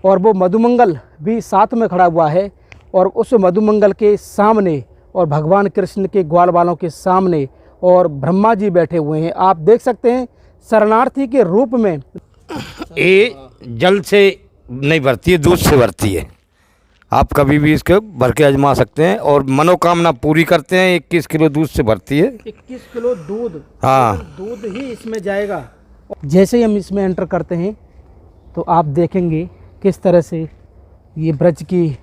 और वो मधुमंगल भी साथ में खड़ा हुआ है। और उस मधुमंगल के सामने और भगवान कृष्ण के ग्वाल बालों के सामने और ब्रह्मा जी बैठे हुए हैं। आप देख सकते हैं शरणार्थी के रूप में। ये जल से नहीं भरती है, दूध से भरती है। आप कभी भी इसको भर के आजमा सकते हैं और मनोकामना पूरी करते हैं। 21 किलो दूध से भरती है। 21 किलो दूध, हाँ, दूध ही इसमें जाएगा। जैसे ही हम इसमें एंटर करते हैं तो आप देखेंगे किस तरह से ये ब्रज की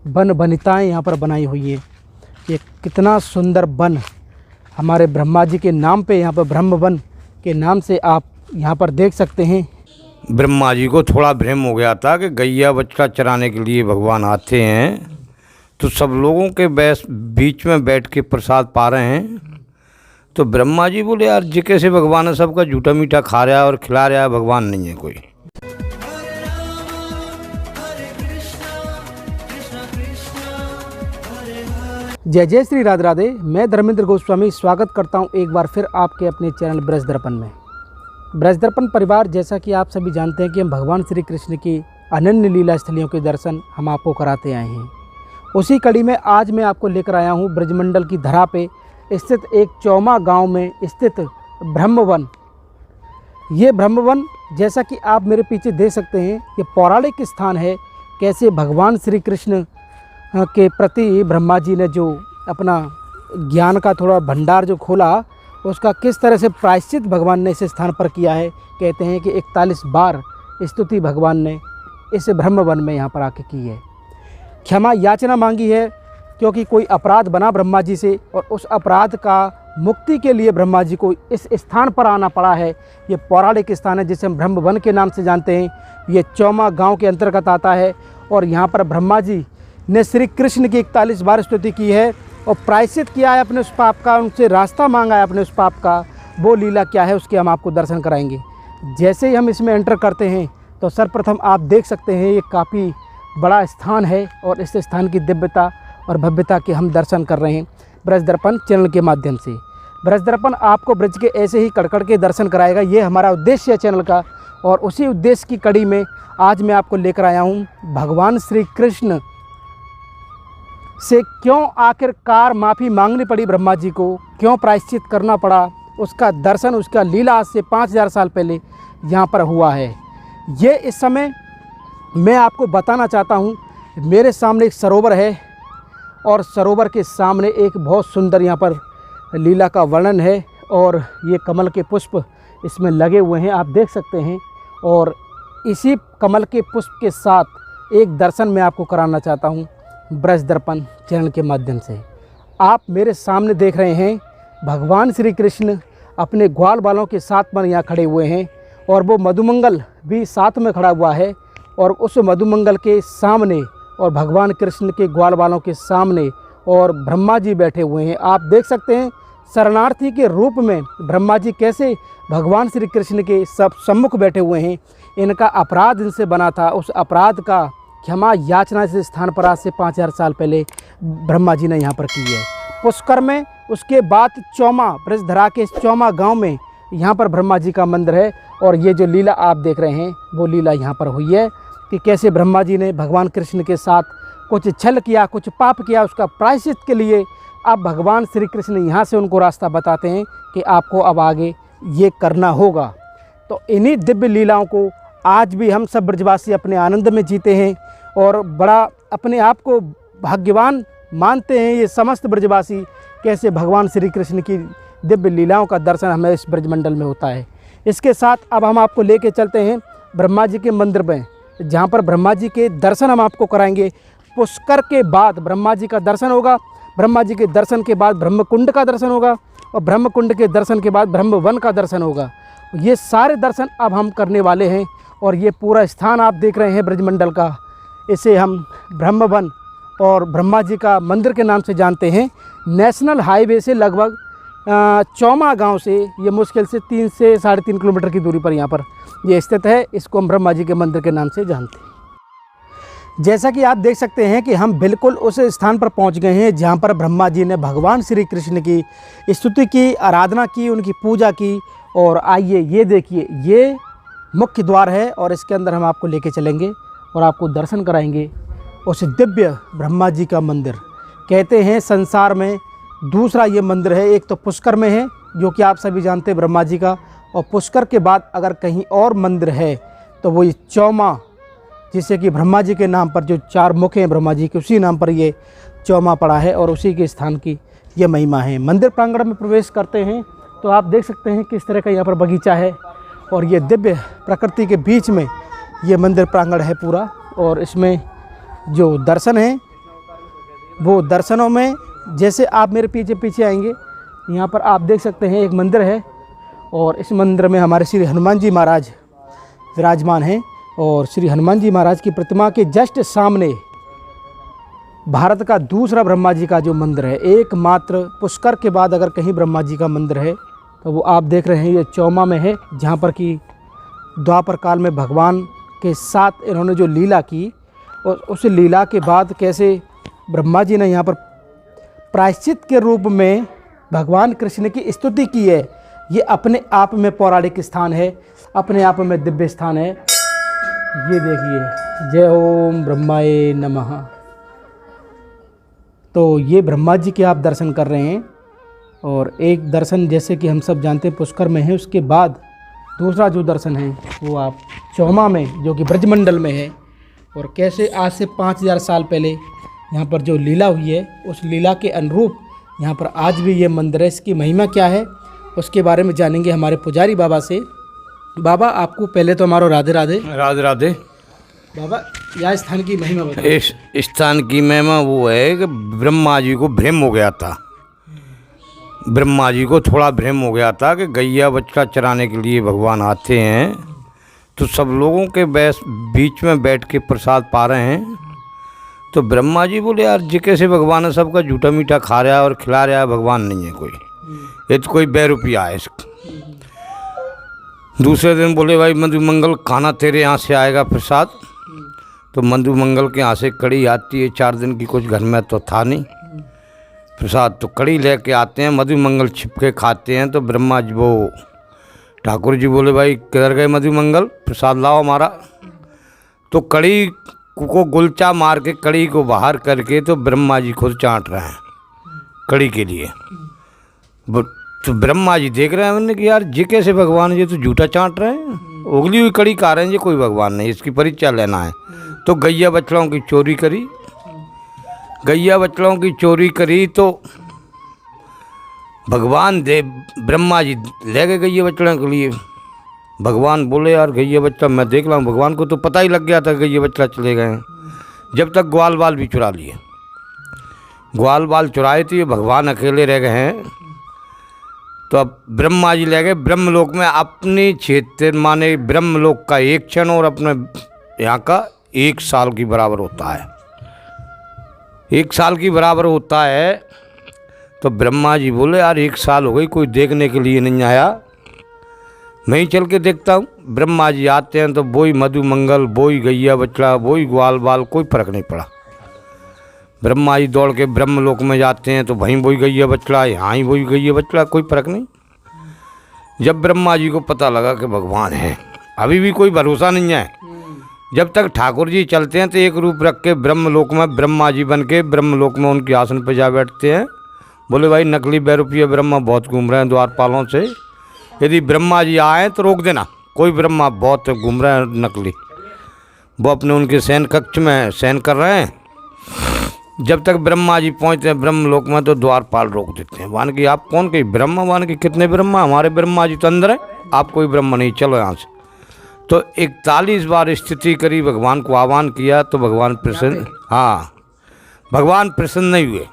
वन वनिताएँ यहाँ पर बनाई हुई है। ये कितना सुंदर वन हमारे ब्रह्मा जी के नाम पे, यहाँ पर ब्रह्म वन के नाम से आप यहाँ पर देख सकते हैं। ब्रह्मा जी को थोड़ा भ्रम हो गया था कि गैया बछड़ा चराने के लिए भगवान आते हैं, तो सब लोगों के बीच में बैठ के प्रसाद पा रहे हैं। तो ब्रह्मा जी बोले यार जी कैसे भगवान है, सबका झूठा मीठा खा रहा है और खिला रहा है, भगवान नहीं है कोई। जय जय श्री राधे राधे। मैं धर्मेंद्र गोस्वामी स्वागत करता हूं एक बार फिर आपके अपने चैनल ब्रज दर्पण में। ब्रज दर्पण परिवार, जैसा कि आप सभी जानते हैं कि हम भगवान श्री कृष्ण की अनन्य लीला स्थलियों के दर्शन हम आपको कराते आए हैं। उसी कड़ी में आज मैं आपको लेकर आया हूं ब्रजमंडल की धरा पे स्थित एक चौमा गांव में स्थित ब्रह्मवन। ये ब्रह्मवन, जैसा कि आप मेरे पीछे देख सकते हैं, ये पौराणिक स्थान है। कैसे भगवान श्री कृष्ण के प्रति ब्रह्मा जी ने जो अपना ज्ञान का थोड़ा भंडार जो खोला, उसका किस तरह से प्रायश्चित भगवान ने इस स्थान पर किया है। कहते हैं कि 41 बार स्तुति भगवान ने इस ब्रह्मवन में यहाँ पर आके की है। क्षमा याचना मांगी है क्योंकि कोई अपराध बना ब्रह्मा जी से, और उस अपराध का मुक्ति के लिए ब्रह्मा जी को इस स्थान पर आना पड़ा है। ये पौराणिक स्थान है जिसे हम ब्रह्मवन के नाम से जानते हैं। ये चौमा गाँव के अंतर्गत आता है और यहाँ पर ब्रह्मा जी ने श्री कृष्ण की 41 बार स्तुति की है और प्रायश्चित किया है अपने उस पाप का, उनसे रास्ता मांगा है अपने उस पाप का। वो लीला क्या है उसके हम आपको दर्शन कराएंगे। जैसे ही हम इसमें एंटर करते हैं तो सर्वप्रथम आप देख सकते हैं ये काफ़ी बड़ा स्थान है और इस स्थान की दिव्यता और भव्यता के हम दर्शन कर रहे हैं ब्रज दर्पण चैनल के माध्यम से। ब्रज दर्पण आपको ब्रज के ऐसे ही कड़कड़ के दर्शन कराएगा, ये हमारा उद्देश्य है चैनल का। और उसी उद्देश्य की कड़ी में आज मैं आपको लेकर आया हूँ भगवान श्री कृष्ण से क्यों आखिरकार माफ़ी मांगनी पड़ी ब्रह्मा जी को, क्यों प्रायश्चित करना पड़ा, उसका दर्शन, उसका लीला आज से 5000 साल पहले यहाँ पर हुआ है। ये इस समय मैं आपको बताना चाहता हूँ। मेरे सामने एक सरोवर है और सरोवर के सामने एक बहुत सुंदर यहाँ पर लीला का वर्णन है और ये कमल के पुष्प इसमें लगे हुए हैं, आप देख सकते हैं। और इसी कमल के पुष्प के साथ एक दर्शन मैं आपको कराना चाहता हूँ ब्रज दर्पण चैनल के माध्यम से। आप मेरे सामने देख रहे हैं भगवान श्री कृष्ण अपने ग्वाल बालों के साथ में यहाँ खड़े हुए हैं और वो मधुमंगल भी साथ में खड़ा हुआ है। और उस मधुमंगल के सामने और भगवान कृष्ण के ग्वाल बालों के सामने और ब्रह्मा जी बैठे हुए हैं। आप देख सकते हैं शरणार्थी के रूप में ब्रह्मा जी कैसे भगवान श्री कृष्ण के सब सम्मुख बैठे हुए हैं। इनका अपराध इनसे बना था, उस अपराध का क्षमा याचना इस स्थान पर आज से 5000 साल पहले ब्रह्मा जी ने यहाँ पर की है पुष्कर में। उसके बाद चौमा ब्रजधरा के चौमा गांव में यहाँ पर ब्रह्मा जी का मंदिर है। और ये जो लीला आप देख रहे हैं वो लीला यहाँ पर हुई है कि कैसे ब्रह्मा जी ने भगवान कृष्ण के साथ कुछ छल किया, कुछ पाप किया, उसका प्रायश्चित के लिए अब भगवान श्री कृष्ण यहाँ से उनको रास्ता बताते हैं कि आपको अब आगे ये करना होगा। तो इन्हीं दिव्य लीलाओं को आज भी हम सब ब्रजवासी अपने आनंद में जीते हैं और बड़ा अपने आप को भाग्यवान मानते हैं। ये समस्त ब्रजवासी कैसे भगवान श्री कृष्ण की दिव्य लीलाओं का दर्शन हमें इस ब्रजमंडल में होता है। इसके साथ अब हम आपको लेके चलते हैं ब्रह्मा जी के मंदिर में, जहाँ पर ब्रह्मा जी के दर्शन हम आपको कराएंगे। पुष्कर के बाद ब्रह्मा जी का दर्शन होगा, ब्रह्मा जी के दर्शन के बाद ब्रह्मकुंड का दर्शन होगा और ब्रह्मकुंड के दर्शन के बाद ब्रह्मवन का दर्शन होगा। ये सारे दर्शन अब हम करने वाले हैं। और ये पूरा स्थान आप देख रहे हैं ब्रजमंडल का, इसे हम ब्रह्मवन और ब्रह्मा जी का मंदिर के नाम से जानते हैं। नेशनल हाईवे से लगभग चौमा गांव से ये मुश्किल से 3 से 3.5 किलोमीटर की दूरी पर यहाँ पर ये स्थित है। इसको हम ब्रह्मा जी के मंदिर के नाम से जानते हैं। जैसा कि आप देख सकते हैं कि हम बिल्कुल उस स्थान पर पहुँच गए हैं जहाँ पर ब्रह्मा जी ने भगवान श्री कृष्ण की स्तुति की, आराधना की, उनकी पूजा की। और आइए ये देखिए, ये मुख्य द्वार है और इसके अंदर हम आपको लेके चलेंगे और आपको दर्शन कराएंगे उस दिव्य ब्रह्मा जी का मंदिर। कहते हैं संसार में दूसरा ये मंदिर है, एक तो पुष्कर में है जो कि आप सभी जानते हैं ब्रह्मा जी का, और पुष्कर के बाद अगर कहीं और मंदिर है तो वो ये चौमा, जिससे कि ब्रह्मा जी के नाम पर, जो 4 मुख हैं ब्रह्मा जी के, उसी नाम पर ये चौमा पड़ा है और उसी के स्थान की ये महिमा है। मंदिर प्रांगण में प्रवेश करते हैं तो आप देख सकते हैं किस तरह का यहाँ पर बगीचा है और ये दिव्य प्रकृति के बीच में ये मंदिर प्रांगण है पूरा। और इसमें जो दर्शन हैं वो दर्शनों में, जैसे आप मेरे पीछे पीछे आएंगे यहाँ पर आप देख सकते हैं एक मंदिर है और इस मंदिर में हमारे श्री हनुमान जी महाराज विराजमान हैं। और श्री हनुमान जी महाराज की प्रतिमा के जस्ट सामने भारत का दूसरा ब्रह्मा जी का जो मंदिर है, एकमात्र पुष्कर के बाद अगर कहीं ब्रह्मा जी का मंदिर है तो वो आप देख रहे हैं ये चौमा में है, जहाँ पर कि द्वापर काल में भगवान के साथ इन्होंने जो लीला की और उस लीला के बाद कैसे ब्रह्मा जी ने यहाँ पर प्रायश्चित के रूप में भगवान कृष्ण की स्तुति की है। ये अपने आप में पौराणिक स्थान है, अपने आप में दिव्य स्थान है। ये देखिए, जय ओम ब्रह्माय नमः। तो ये ब्रह्मा जी के आप दर्शन कर रहे हैं और एक दर्शन जैसे कि हम सब जानते हैं पुष्कर में है, उसके बाद दूसरा जो दर्शन है वो आप चौमा में जो कि ब्रजमंडल में है। और कैसे आज से 5000 साल पहले यहाँ पर जो लीला हुई है उस लीला के अनुरूप यहाँ पर आज भी ये मंदिर है। इसकी महिमा क्या है उसके बारे में जानेंगे हमारे पुजारी बाबा से। बाबा आपको पहले तो हमारा राधे राधे। राधे राधे। बाबा यह स्थान की महिमा बताइए। इस स्थान की महिमा वो है कि ब्रह्मा जी को भ्रम हो गया था। ब्रह्मा जी को थोड़ा भ्रम हो गया था कि गैया बच्चा चराने के लिए भगवान आते हैं तो सब लोगों के बीच में बैठ के प्रसाद पा रहे हैं। तो ब्रह्मा जी बोले यार जी कैसे भगवान है, सबका झूठा मीठा खा रहा है और खिला रहा है, भगवान नहीं है कोई, ये तो कोई बेरुपिया है। दूसरे दिन बोले भाई मधु मंगल खाना तेरे यहाँ से आएगा प्रसाद। तो मधु मंगल के यहाँ से कड़ी आती है, 4 दिन की, कुछ घर में तो था नहीं प्रसाद, तो कड़ी लेके आते हैं, मधु मंगल छिपके खाते हैं। तो ब्रह्मा जी वो ठाकुर जी बोले भाई किधर गए मधु मंगल, प्रसाद लाओ हमारा। तो कड़ी को गुलचा मार के कड़ी को बाहर करके तो ब्रह्मा जी खुद चाट रहे हैं कड़ी के लिए। तो ब्रह्मा जी देख रहे हैं, उन्होंने कि यार जी कैसे भगवान, ये तो झूठा चाट रहे हैं, उगली हुई कड़ी खा रहे हैं, ये कोई भगवान नहीं, इसकी परीक्षा लेना है। तो गैया बछड़ों की चोरी करी, गैया बछड़ों की चोरी करी तो भगवान दे ब्रह्मा जी ले गए गैया बछड़ों के लिए। भगवान बोले यार गैया बच्चा मैं देख रहा हूँ, भगवान को तो पता ही लग गया था गैया बच्चा चले गए हैं। जब तक ग्वाल बाल भी चुरा लिए, ग्वाल बाल चुराए थे, भगवान अकेले रह गए हैं। तो अब ब्रह्मा जी ले गए ब्रह्मलोक में, अपनी क्षेत्र माने ब्रह्मलोक का एक क्षण और अपने यहाँ का 1 साल की बराबर होता है, 1 साल की बराबर होता है। तो ब्रह्मा जी बोले यार 1 साल हो गई, कोई देखने के लिए नहीं आया, मैं ही चल के देखता हूँ। ब्रह्मा जी आते हैं तो वही मधु मंगल, वही गैया बछड़ा, वही ग्वाल बाल, कोई फर्क नहीं पड़ा। ब्रह्मा जी दौड़ के ब्रह्मलोक में जाते हैं तो वहीं वही गैया बछड़ा, यहाँ ही वही गैया बछड़ा, कोई फर्क नहीं। जब ब्रह्मा जी को पता लगा कि भगवान है, अभी भी कोई भरोसा नहीं है, जब तक ठाकुर जी चलते हैं तो एक रूप रख के ब्रह्मलोक में ब्रह्मा जी बन के ब्रह्मलोक में उनके आसन पर जा बैठते हैं। बोले भाई नकली बैरुपीय ब्रह्मा बहुत घूम रहे हैं द्वारपालों से, यदि ब्रह्मा जी आए तो रोक देना, कोई ब्रह्मा बहुत घूम रहे हैं नकली, वो अपने उनके शयन कक्ष में शयन कर रहे हैं। जब तक ब्रह्मा जी पहुँचते हैं ब्रह्मलोक में तो द्वारपाल रोक देते हैं, मान कि आप कौन, कहीं ब्रह्मा, मान कि कितने ब्रह्मा, हमारे ब्रह्मा जी तो अंदर है, आप कोई ब्रह्मा नहीं, चलो यहाँ से। तो 41 बार स्थिति करी, भगवान को आह्वान किया तो भगवान प्रसन्न, हाँ भगवान प्रसन्न नहीं हुए।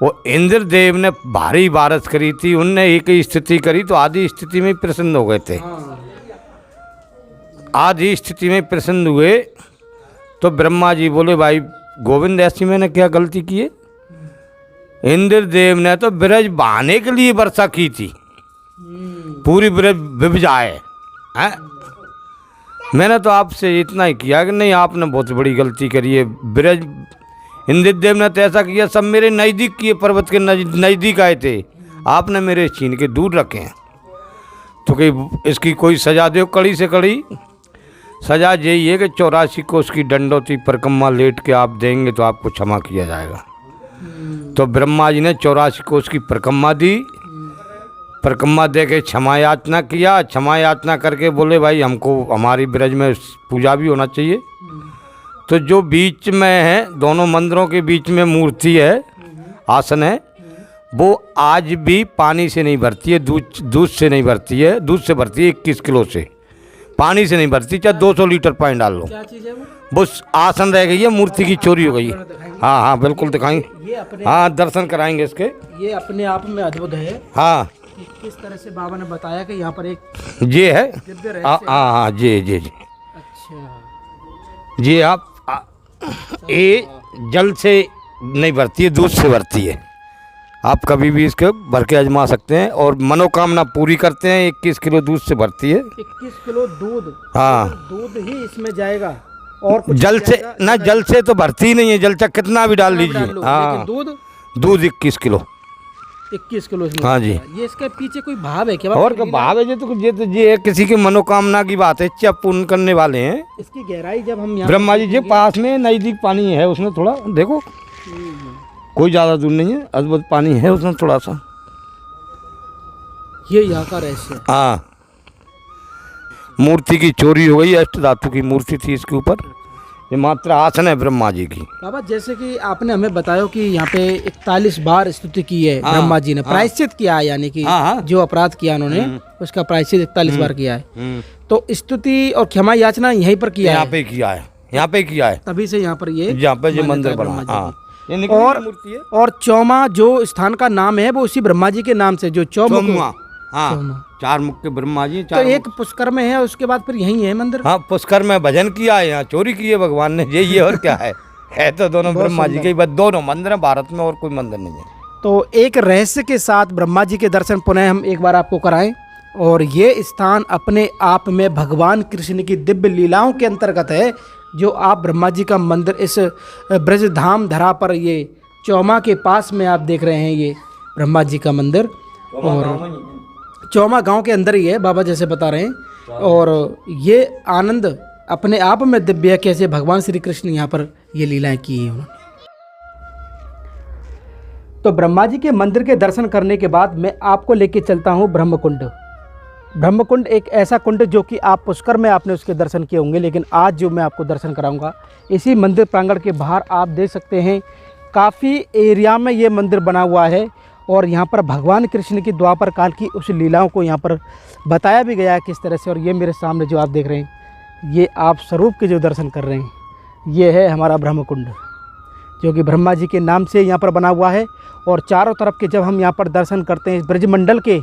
वो इंद्र देव ने भारी बारिश करी थी, उनने एक ही स्थिति करी तो आधी स्थिति में प्रसन्न हो गए थे, आधी स्थिति में प्रसन्न हुए। तो ब्रह्मा जी बोले भाई गोविंद ऐसी मैंने क्या गलती की है, इंद्र देव ने तो ब्रज बहाने के लिए वर्षा की थी, पूरी ब्रज बिभ जाए हैं, मैंने तो आपसे इतना ही किया कि नहीं आपने बहुत बड़ी गलती करी है। ब्रज इंद्र देव ने तो ऐसा किया, सब मेरे नज़दीक किए, पर्वत के नज़दीक आए थे, आपने मेरे छीन के दूर रखे हैं, तो कि इसकी कोई सजा दो कड़ी से कड़ी। सजा यही है कि 84 कोस की दंडवती परिक्रमा लेट के आप देंगे तो आपको क्षमा किया जाएगा। तो ब्रह्मा जी ने 84 कोस की परिक्रमा दी, परिक्रमा दे के क्षमा याचना किया। क्षमा याचना करके बोले भाई हमको हमारी ब्रज में पूजा भी होना चाहिए। तो जो बीच में है, दोनों मंदिरों के बीच में मूर्ति है, आसन है, वो आज भी पानी से नहीं भरती है, दूध से नहीं भरती है, दूध से भरती है 21 किलो से, पानी से नहीं भरती, चाहे 200 लीटर पानी डाल लो। क्या चीज़ है वो? वो आसन रह गई है, मूर्ति की चोरी हो गई है। हाँ हाँ बिल्कुल दिखाएंगे, ये अपने हाँ दर्शन कराएंगे इसके। ये अपने आप में अद्भुत है हाँ कि किस तरह से बाबा ने बताया कि यहाँ पर एक ये है, दिव्य रहस्य हाँ हाँ जी। अच्छा, ये आप ये जल से नहीं भरती है, दूध से भरती है। आप कभी भी इसके भर के आजमा सकते हैं और मनोकामना पूरी करते हैं। 21 किलो दूध से भरती है। 21 किलो दूध? हाँ, दूध ही इसमें जाएगा और कुछ जल से जाएगा? ना, जल से तो भरती ही नहीं है, जल चाहे कितना भी डाल लीजिए। हाँ, लेकिन दूध 21 किलो। 21 किलो इसमें। हाँ जी। ये इसके पीछे कोई भाव है क्या? और क्या भाव है? ये किसी की मनोकामना की बात है, इच्छा पूर्ण करने वाले हैं। इसकी गहराई जब हम यहाँ ब्रह्मा जी के पास में नजदीक पानी है, उसमें थोड़ा देखो, कोई ज़्यादा दूर नहीं है, अद्भुत पानी है उसमें थोड़ा सा। ये यहाँ का रहस्य। हाँ, मूर्ति की चोरी हो गई, अष्ट धातु की मूर्ति थी इसके ऊपर। ये मात्र आसन है ब्रह्मा जी की। बाबा जैसे कि आपने हमें बताया कि यहाँ पे 41 बार स्तुति की है ब्रह्मा जी ने, प्रायश्चित किया है, यानी कि जो अपराध किया उन्होंने उसका प्रायश्चित 41 बार किया है। तो स्तुति और क्षमा याचना यहीं पर किया है, यहाँ पे किया है, यहाँ पे किया है, तभी से यहाँ पर यहाँ पे जो मंदिर बना। हाँ, ये मूर्ति है। और चौमा जो स्थान का नाम है वो उसी ब्रह्मा जी के नाम से, जो चौमुख। हाँ, 4 मुख के ब्रह्मा जी। तो एक पुष्कर में है, उसके बाद फिर यही है मंदिर। हाँ, पुष्कर में भजन किया है, यहाँ चोरी की है भगवान ने, ये और क्या है तो दोनों ब्रह्मा जी के, बस दोनों मंदिर है भारत में, और कोई मंदिर नहीं है। तो एक रहस्य के साथ ब्रह्मा जी के दर्शन पुनः हम एक बार आपको कराएं। और ये स्थान अपने आप में भगवान कृष्ण की दिव्य लीलाओं के अंतर्गत है, जो आप ब्रह्मा जी का मंदिर इस ब्रजधाम धरा पर, ये चौमा के पास में आप देख रहे हैं, ये ब्रह्मा जी का मंदिर। और चौमा गांव के अंदर ही है, बाबा जैसे बता रहे हैं। और ये आनंद अपने आप में दिव्य है, कैसे भगवान श्री कृष्ण यहाँ पर ये लीलाएं की हैं उन्होंने। तो ब्रह्मा जी के मंदिर के दर्शन करने के बाद मैं आपको लेके चलता हूँ ब्रह्मकुंड। ब्रह्मकुंड एक ऐसा कुंड जो कि आप पुष्कर में आपने उसके दर्शन किए होंगे, लेकिन आज जो मैं आपको दर्शन कराऊंगा इसी मंदिर प्रांगण के बाहर आप देख सकते हैं, काफ़ी एरिया में ये मंदिर बना हुआ है। और यहाँ पर भगवान कृष्ण की द्वापर काल की उस लीलाओं को यहाँ पर बताया भी गया है किस तरह से। और ये मेरे सामने जो आप देख रहे हैं, ये आप स्वरूप के जो दर्शन कर रहे हैं, ये है हमारा ब्रह्मकुंड, जो कि ब्रह्मा जी के नाम से यहाँ पर बना हुआ है। और चारों तरफ के जब हम यहाँ पर दर्शन करते हैं, इस ब्रजमंडल के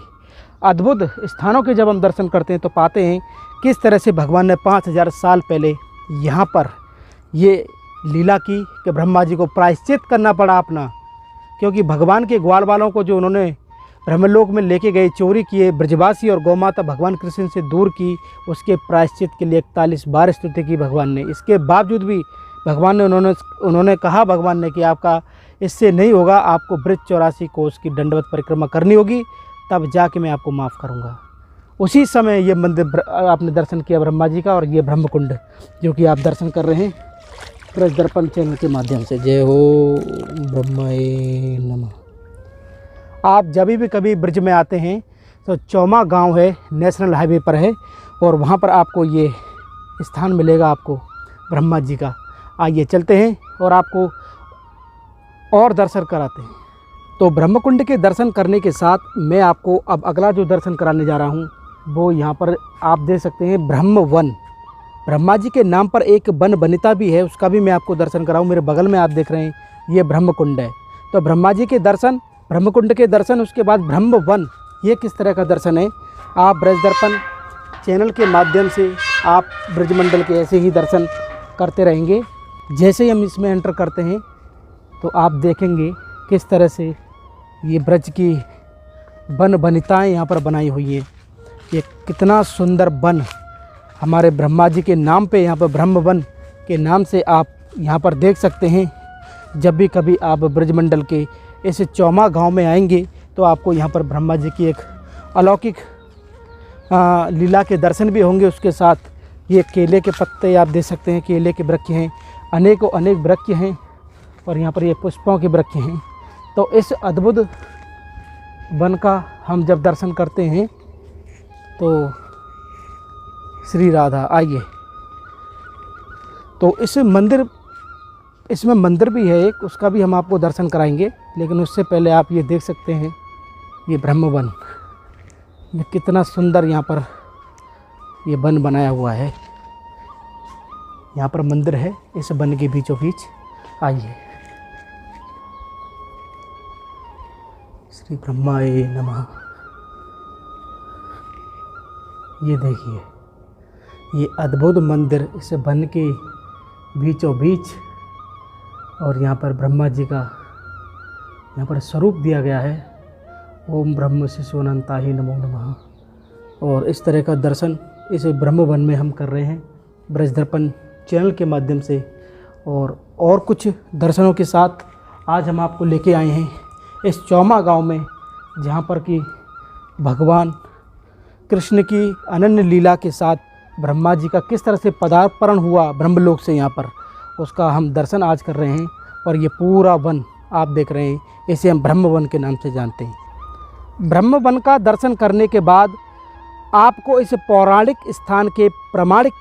अद्भुत स्थानों के जब हम दर्शन करते हैं, तो पाते हैं किस तरह से भगवान ने 5000 साल पहले यहाँ पर ये लीला की कि ब्रह्मा जी को प्रायश्चित करना पड़ा अपना, क्योंकि भगवान के ग्वाल वालों को जो उन्होंने ब्रह्मलोक में लेके गए, चोरी किए, ब्रजवासी और गौमाता भगवान कृष्ण से दूर की, उसके प्रायश्चित के लिए 41 बार स्तुति की भगवान ने। इसके बावजूद भी भगवान ने उन्होंने कहा, भगवान ने कि आपका इससे नहीं होगा, आपको ब्रज 84 कोस की दंडवत परिक्रमा करनी होगी, तब जाके मैं आपको माफ़ करूँगा। उसी समय ये मंदिर आपने दर्शन किया ब्रह्मा जी का, और ये ब्रह्मकुंड जो कि आप दर्शन कर रहे हैं ब्रज दर्पण चैनल के माध्यम से। जय हो ब्रह्माय नमः। आप जब भी कभी ब्रज में आते हैं तो चौमा गांव है, नेशनल हाईवे पर है, और वहां पर आपको ये स्थान मिलेगा आपको ब्रह्मा जी का। आइए चलते हैं और आपको और दर्शन कराते हैं। तो ब्रह्मकुंड के दर्शन करने के साथ मैं आपको अब अगला जो दर्शन कराने जा रहा हूँ, वो यहाँ पर आप देख सकते हैं ब्रह्म वन। ब्रह्मा जी के नाम पर एक वन बनिता भी है, उसका भी मैं आपको दर्शन कराऊँ। मेरे बगल में आप देख रहे हैं ये ब्रह्मकुंड है। तो ब्रह्मा जी के दर्शन, ब्रह्मकुंड के दर्शन, उसके बाद ब्रह्म वन, ये किस तरह का दर्शन है, आप ब्रज दर्पण चैनल के माध्यम से आप ब्रजमंडल के ऐसे ही दर्शन करते रहेंगे। जैसे ही हम इसमें एंटर करते हैं तो आप देखेंगे किस तरह से ये ब्रज की वन बनिताएँ यहाँ पर बनाई हुई है। ये कितना सुंदर वन हमारे ब्रह्मा जी के नाम पे, यहाँ पर ब्रह्म वन के नाम से आप यहाँ पर देख सकते हैं। जब भी कभी आप ब्रजमंडल के इस चौमा गांव में आएंगे तो आपको यहाँ पर ब्रह्मा जी की एक अलौकिक लीला के दर्शन भी होंगे, उसके साथ ये केले के पत्ते आप देख सकते हैं, केले के वृक्ष हैं, अनेकों अनेक वृक्ष हैं और यहाँ पर ये पुष्पों के वृक्ष हैं। तो इस अद्भुत वन का हम जब दर्शन करते हैं तो श्री राधा आइए, तो इसमें मंदिर भी है एक, उसका भी हम आपको दर्शन कराएंगे। लेकिन उससे पहले आप ये देख सकते हैं ये ब्रह्मवन, ये कितना सुंदर यहाँ पर ये वन बनाया हुआ है। यहाँ पर मंदिर है इस वन के बीचों बीच। आइए, श्री ब्रह्माय नमः। ये देखिए ये अद्भुत मंदिर इस वन के बीचों बीच, और यहाँ पर ब्रह्मा जी का यहाँ पर स्वरूप दिया गया है, ओम ब्रह्म शिशोनंताहि नमो नमः। और इस तरह का दर्शन इस ब्रह्म वन में हम कर रहे हैं ब्रज दर्पण चैनल के माध्यम से। और कुछ दर्शनों के साथ आज हम आपको लेके आए हैं इस चौमा गांव में, जहां पर कि भगवान कृष्ण की अनन्य लीला के साथ ब्रह्मा जी का किस तरह से पदार्पण हुआ ब्रह्मलोक से यहाँ पर, उसका हम दर्शन आज कर रहे हैं। और ये पूरा वन आप देख रहे हैं, इसे हम ब्रह्म वन के नाम से जानते हैं। ब्रह्म वन का दर्शन करने के बाद आपको इस पौराणिक स्थान के प्रमाणिक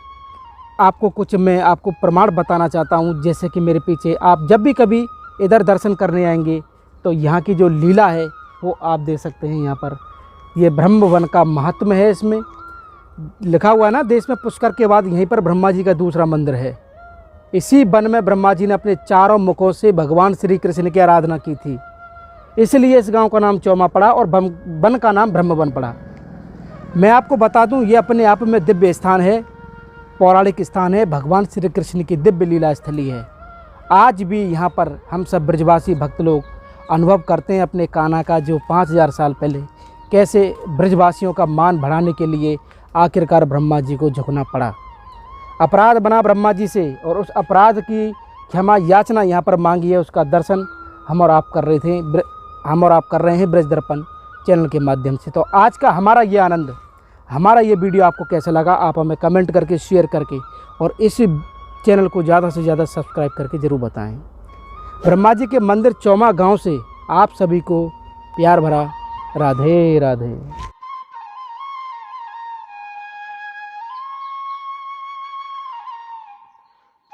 मैं आपको प्रमाण बताना चाहता हूँ। जैसे कि मेरे पीछे आप जब भी कभी इधर दर्शन करने आएंगे तो यहाँ की जो लीला है वो आप देख सकते हैं। यहाँ पर ये ब्रह्म वन का महात्म्य है, इसमें लिखा हुआ है ना, देश में पुष्कर के बाद यहीं पर ब्रह्मा जी का दूसरा मंदिर है। इसी वन में ब्रह्मा जी ने अपने चारों मुखों से भगवान श्री कृष्ण की आराधना की थी, इसलिए इस गांव का नाम चौमा पड़ा और वन का नाम ब्रह्म वन पड़ा। मैं आपको बता दूं ये अपने आप में दिव्य स्थान है, पौराणिक स्थान है, भगवान श्री कृष्ण की दिव्य लीला स्थली है। आज भी यहाँ पर हम सब ब्रजवासी भक्त लोग अनुभव करते हैं अपने कान्हा का, जो 5000 साल पहले कैसे ब्रजवासियों का मान बढ़ाने के लिए आखिरकार ब्रह्मा जी को झुकना पड़ा। अपराध बना ब्रह्मा जी से और उस अपराध की क्षमा याचना यहाँ पर मांगी है, उसका दर्शन हम और आप कर रहे हैं ब्रज दर्पण चैनल के माध्यम से। तो आज का हमारा ये आनंद, हमारा ये वीडियो आपको कैसा लगा आप हमें कमेंट करके, शेयर करके और इस चैनल को ज़्यादा से ज़्यादा सब्सक्राइब करके ज़रूर बताएं। ब्रह्मा जी के मंदिर चौमा गांव से आप सभी को प्यार भरा राधे राधे।